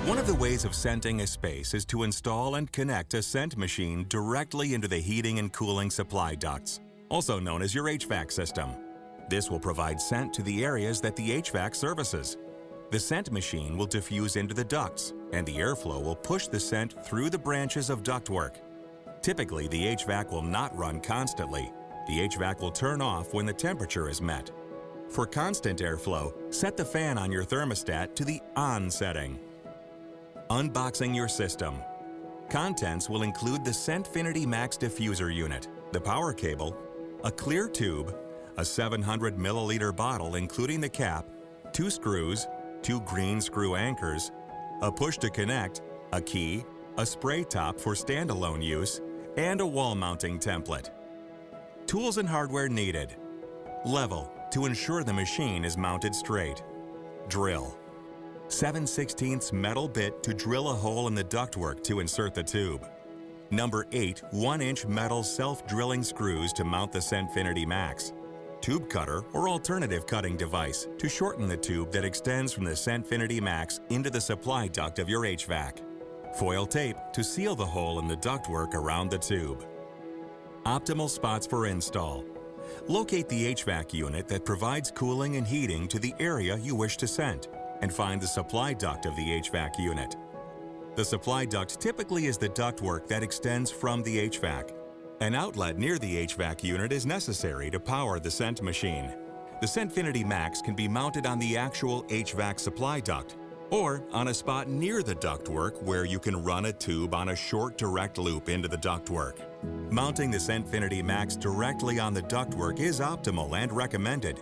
One of the ways of scenting a space is to install and connect a scent machine directly into the heating and cooling supply ducts, also known as your HVAC system. This will provide scent to the areas that the HVAC services. The scent machine will diffuse into the ducts, and the airflow will push the scent through the branches of ductwork. Typically, the HVAC will not run constantly. The HVAC will turn off when the temperature is met. For constant airflow, set the fan on your thermostat to the on setting. Unboxing your system. Contents will include the ScentfinityMax diffuser unit, the power cable, a clear tube, a 700 milliliter bottle including the cap, 2 screws, 2 green screw anchors, a push to connect, a key, a spray top for standalone use, and a wall mounting template. Tools and hardware needed. Level to ensure the machine is mounted straight. Drill. 7/16 metal bit to drill a hole in the ductwork to insert the tube. Number 8 1-inch metal self-drilling screws to mount the ScentfinityMax. Tube cutter or alternative cutting device to shorten the tube that extends from the ScentfinityMax into the supply duct of your HVAC. Foil tape to seal the hole in the ductwork around the tube. Optimal spots for install. Locate the HVAC unit that provides cooling and heating to the area you wish to scent, and find the supply duct of the HVAC unit. The supply duct typically is the ductwork that extends from the HVAC. An outlet near the HVAC unit is necessary to power the scent machine. The ScentfinityMax can be mounted on the actual HVAC supply duct, or on a spot near the ductwork where you can run a tube on a short direct loop into the ductwork. Mounting the ScentfinityMax directly on the ductwork is optimal and recommended.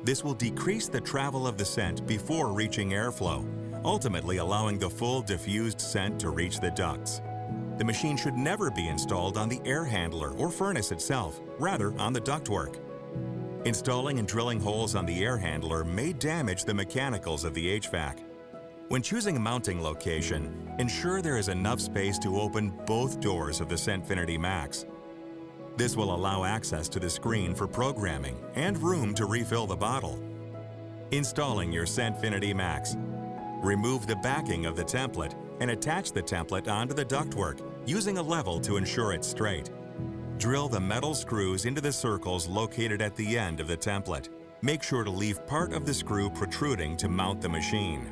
This will decrease the travel of the scent before reaching airflow, ultimately allowing the full diffused scent to reach the ducts. The machine should never be installed on the air handler or furnace itself, rather on the ductwork. Installing and drilling holes on the air handler may damage the mechanicals of the HVAC. When choosing a mounting location, ensure there is enough space to open both doors of the ScentfinityMax. This will allow access to the screen for programming and room to refill the bottle. Installing your ScentfinityMax. Remove the backing of the template and attach the template onto the ductwork using a level to ensure it's straight. Drill the metal screws into the circles located at the end of the template. Make sure to leave part of the screw protruding to mount the machine.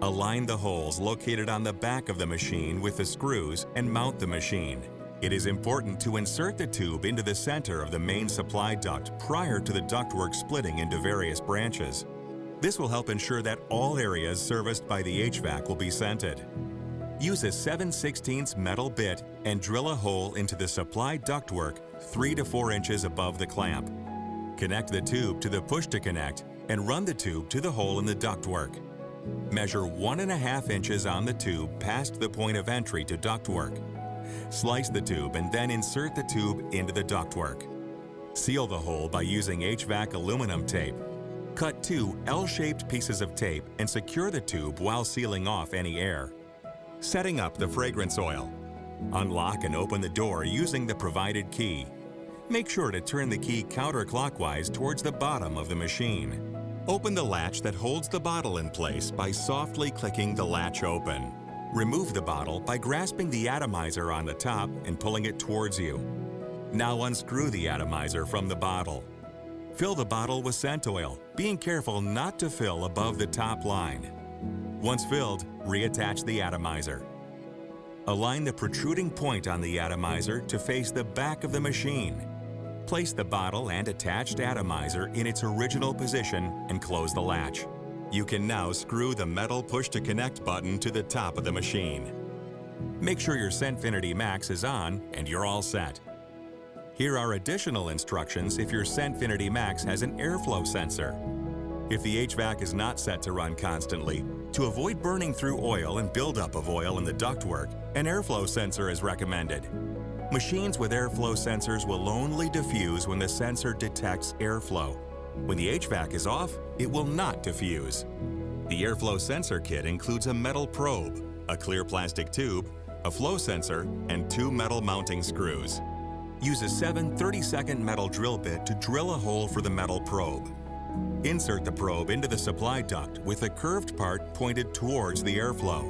Align the holes located on the back of the machine with the screws and mount the machine. It is important to insert the tube into the center of the main supply duct prior to the ductwork splitting into various branches. This will help ensure that all areas serviced by the HVAC will be scented. Use a 7/16 metal bit and drill a hole into the supply ductwork 3 to 4 inches above the clamp. Connect the tube to the push to connect and run the tube to the hole in the ductwork. Measure 1.5 inches on the tube past the point of entry to ductwork. Slice the tube and then insert the tube into the ductwork. Seal the hole by using HVAC aluminum tape. Cut 2 L-shaped pieces of tape and secure the tube while sealing off any air. Setting up the fragrance oil. Unlock and open the door using the provided key. Make sure to turn the key counterclockwise towards the bottom of the machine. Open the latch that holds the bottle in place by softly clicking the latch open. Remove the bottle by grasping the atomizer on the top and pulling it towards you. Now unscrew the atomizer from the bottle. Fill the bottle with scent oil, being careful not to fill above the top line. Once filled, reattach the atomizer. Align the protruding point on the atomizer to face the back of the machine. Place the bottle and attached atomizer in its original position and close the latch. You can now screw the metal push-to-connect button to the top of the machine. Make sure your ScentfinityMax is on and you're all set. Here are additional instructions if your ScentfinityMax has an airflow sensor. If the HVAC is not set to run constantly, to avoid burning through oil and buildup of oil in the ductwork, an airflow sensor is recommended. Machines with airflow sensors will only diffuse when the sensor detects airflow. When the HVAC is off, it will not diffuse. The airflow sensor kit includes a metal probe, a clear plastic tube, a flow sensor, and 2 metal mounting screws. Use a 7 30-second metal drill bit to drill a hole for the metal probe. Insert the probe into the supply duct with the curved part pointed towards the airflow.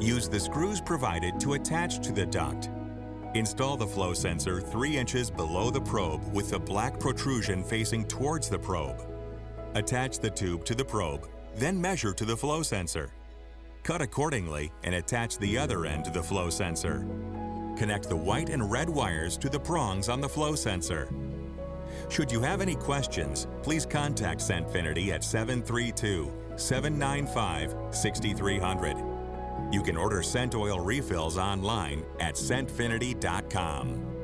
Use the screws provided to attach to the duct. Install the flow sensor 3 inches below the probe with the black protrusion facing towards the probe. Attach the tube to the probe, then measure to the flow sensor. Cut accordingly and attach the other end to the flow sensor. Connect the white and red wires to the prongs on the flow sensor. Should you have any questions, please contact Scentfinity at 732-795-6300. You can order scent oil refills online at scentfinity.com.